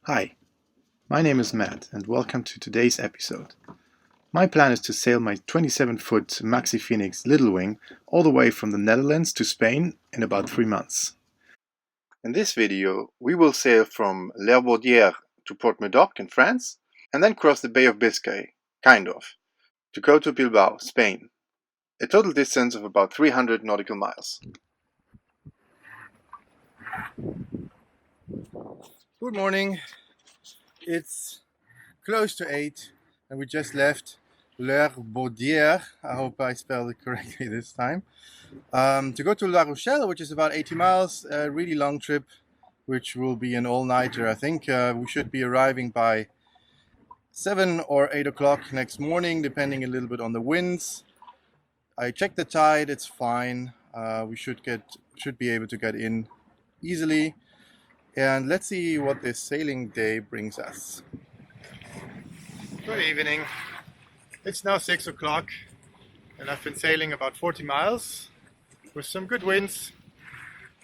Hi, my name is Matt and welcome to today's episode. My plan is to sail my 27-foot Maxi Phoenix Little Wing all the way from the Netherlands to Spain in about 3 months. In this video, we will sail from L'Herbaudière to Port-Médoc in France and then cross the Bay of Biscay, to go to Bilbao, Spain, a total distance of about 300 nautical miles. Good morning. It's close to 8 and we just left L'Herbaudière, I hope I spelled it correctly this time, to go to La Rochelle, which is about 80 miles, a really long trip, which will be an all-nighter. I think we should be arriving by 7 or 8 o'clock next morning, depending a little bit on the winds. I checked the tide, it's fine. We should be able to get in easily. And let's see what this sailing day brings us. Good evening. It's now 6 o'clock and I've been sailing about 40 miles with some good winds,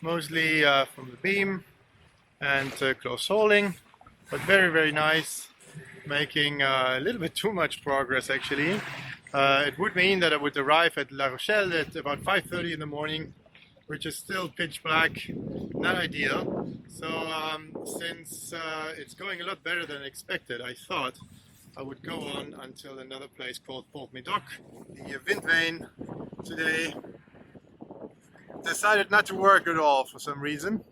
mostly from the beam and close hauling, but very nice, making a little bit too much progress actually. It would mean that I would arrive at La Rochelle at about 5:30 in the morning, which is still pitch black, not ideal. So since it's going a lot better than expected, I thought I would go on until another place called Port-Médoc. The wind vane today decided not to work at all for some reason.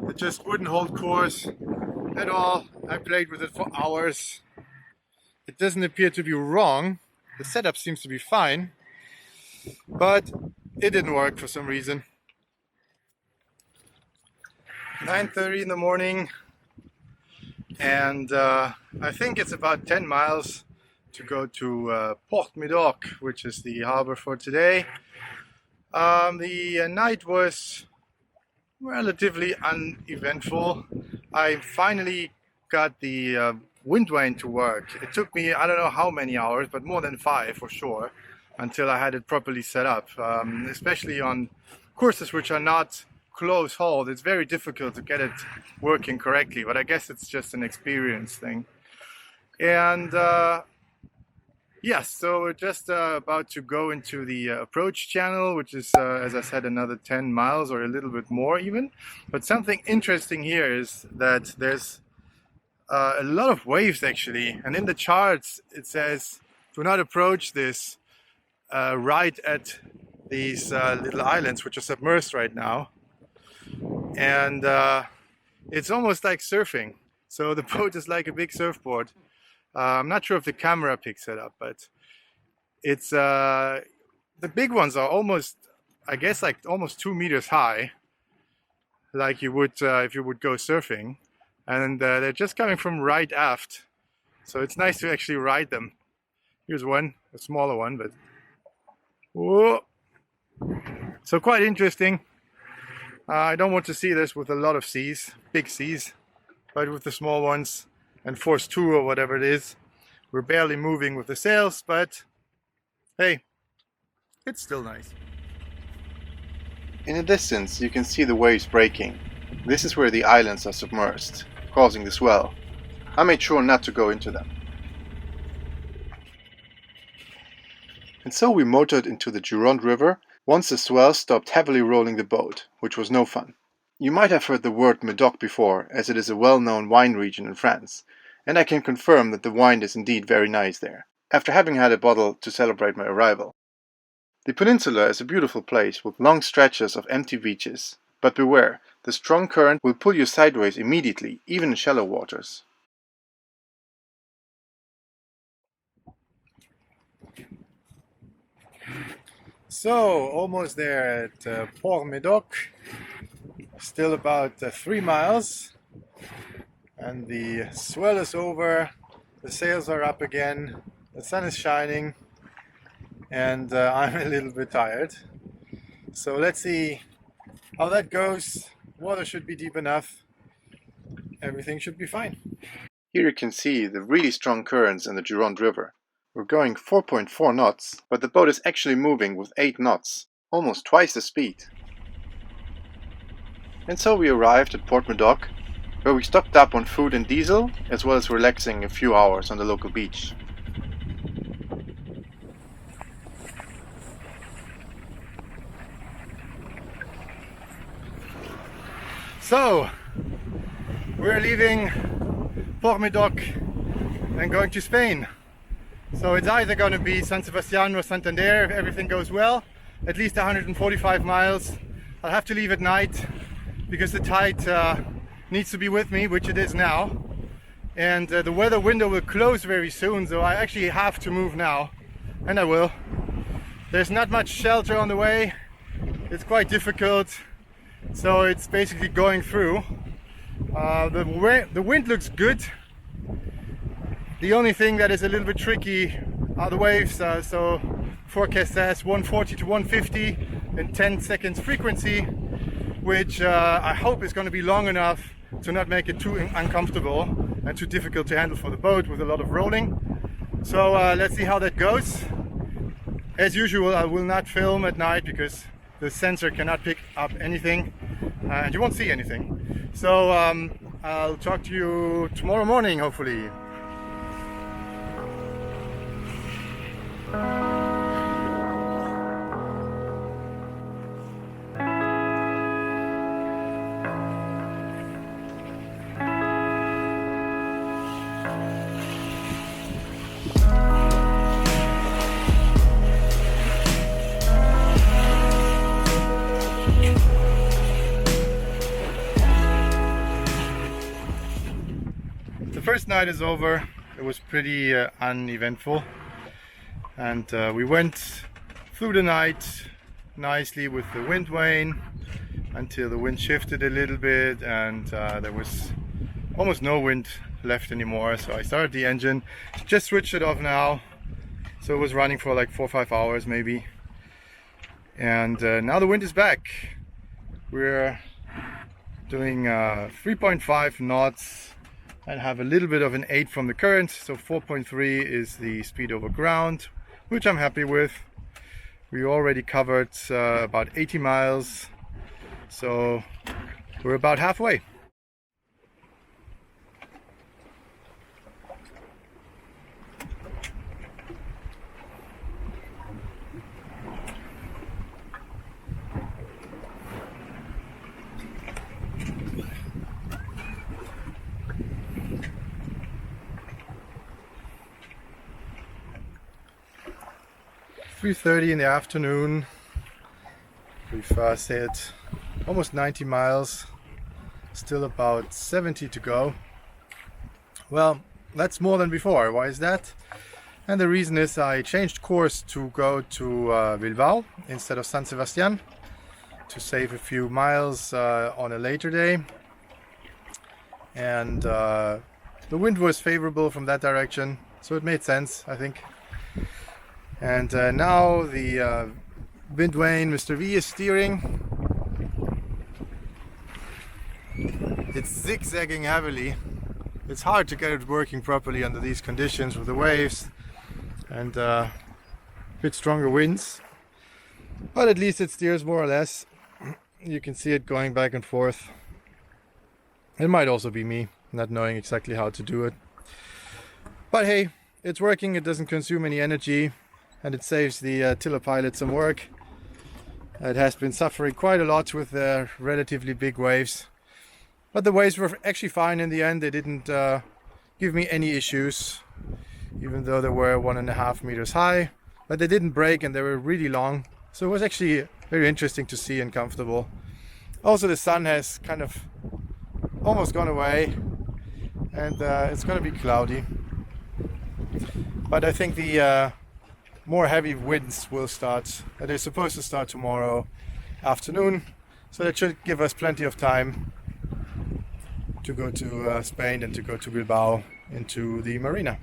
It just wouldn't hold course at all. I played with it for hours. It doesn't appear to be wrong. The setup seems to be fine, but it didn't work for some reason. 9:30 in the morning, and I think it's about 10 miles to go to Port-Médoc, which is the harbor for today. The night was relatively uneventful. I finally got the wind vane to work. It took me, I don't know how many hours, but more than 5 for sure, until I had it properly set up. Especially on courses which are not close hauled, it's very difficult to get it working correctly, but I guess it's just an experience thing. And yes, so we're just about to go into the approach channel, which is, as I said, another 10 miles or a little bit more even. But something interesting here is that there's a lot of waves actually, and in the charts it says do not approach this right at these little islands which are submerged right now. And it's almost like surfing. So the boat is like a big surfboard. I'm not sure if the camera picks it up, but it's the big ones are almost, I guess, like almost 2 meters high, like you would if you would go surfing, and they're just coming from right aft. So it's nice to actually ride them. Here's one, a smaller one, but whoa! So quite interesting. I don't want to see this with a lot of seas, big seas, but with the small ones and force 2 or whatever it is. We're barely moving with the sails, but hey, it's still nice. In the distance, you can see the waves breaking. This is where the islands are submerged, causing the swell. I made sure not to go into them. And so we motored into the Gironde River once the swell stopped heavily rolling the boat, which was no fun. You might have heard the word Médoc before, as it is a well-known wine region in France, and I can confirm that the wine is indeed very nice there, after having had a bottle to celebrate my arrival. The peninsula is a beautiful place with long stretches of empty beaches, but beware, the strong current will pull you sideways immediately, even in shallow waters. So, almost there at Port-Médoc, still about 3 miles, and the swell is over, the sails are up again, the sun is shining, and I'm a little bit tired. So let's see how that goes. Water should be deep enough, everything should be fine. Here you can see the really strong currents in the Gironde River. We're going 4.4 knots, but the boat is actually moving with 8 knots, almost twice the speed. And so we arrived at Port-Médoc, where we stocked up on food and diesel, as well as relaxing a few hours on the local beach. So, we're leaving Port-Médoc and going to Spain. So it's either going to be San Sebastián or Santander if everything goes well. At least 145 miles. I'll have to leave at night because the tide needs to be with me, which it is now. And the weather window will close very soon, so I actually have to move now. And I will. There's not much shelter on the way. It's quite difficult. So it's basically going through. The wind looks good. The only thing that is a little bit tricky are the waves. So forecast says 140 to 150 in 10 seconds frequency, which I hope is going to be long enough to not make it too uncomfortable and too difficult to handle for the boat with a lot of rolling. So let's see how that goes. As usual, I will not film at night because the sensor cannot pick up anything and you won't see anything. So I'll talk to you tomorrow morning, hopefully. The first night is over. It was pretty uneventful, and we went through the night nicely with the wind wane until the wind shifted a little bit and there was almost no wind left anymore. So I started the engine, just switched it off now, so it was running for like 4 or 5 hours maybe, and now the wind is back. We're doing 3.5 knots and have a little bit of an 8 from the current, so 4.3 is the speed over ground, which I'm happy with. We already covered about 80 miles, so we're about halfway. .30 in the afternoon. We've sailed almost 90 miles, still about 70 to go. Well, that's more than before. Why is that? And the reason is I changed course to go to Bilbao instead of San Sebastián to save a few miles on a later day. And the wind was favorable from that direction, so it made sense, I think. And now the wind wane, Mr. V, is steering. It's zigzagging heavily. It's hard to get it working properly under these conditions with the waves and a bit stronger winds. But at least it steers more or less. You can see it going back and forth. It might also be me not knowing exactly how to do it. But hey, it's working, it doesn't consume any energy. And it saves the tiller pilot some work. It has been suffering quite a lot with the relatively big waves. But the waves were actually fine in the end. They didn't give me any issues, even though they were 1.5 meters high. But they didn't break and they were really long. So it was actually very interesting to see and comfortable. Also, the sun has kind of almost gone away. And it's going to be cloudy. But I think the more heavy winds will start. They're supposed to start tomorrow afternoon, so that should give us plenty of time to go to Spain and to go to Bilbao into the marina.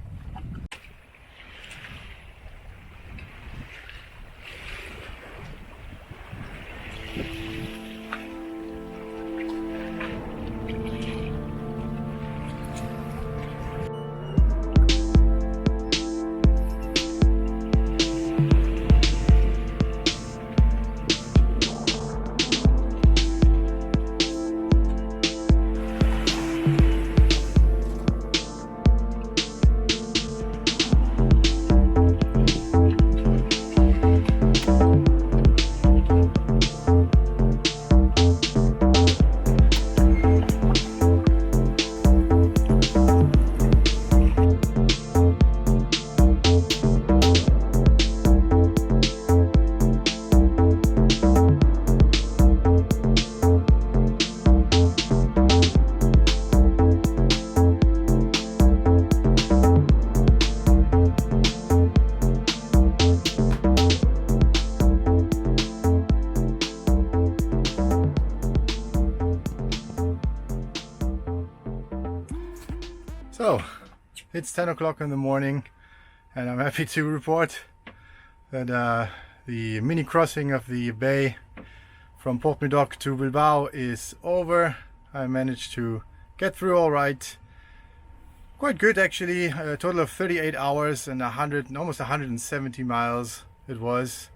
So it's 10 o'clock in the morning, and I'm happy to report that the mini crossing of the bay from Port-Médoc to Bilbao is over. I managed to get through all right. Quite good actually. A total of 38 hours and almost 170 miles it was,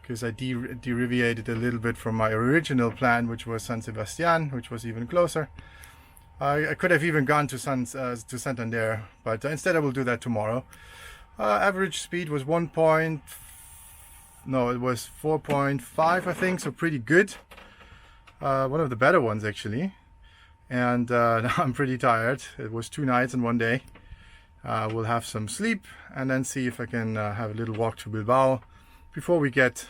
because I deviated a little bit from my original plan, which was San Sebastian, which was even closer. I could have even gone to Santander, but instead I will do that tomorrow. Average speed was 4.5, I think, so pretty good. One of the better ones actually. And now I'm pretty tired. It was 2 nights and 1 day. We'll have some sleep and then see if I can have a little walk to Bilbao before we get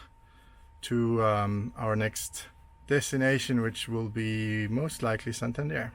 to our next destination, which will be most likely Santander.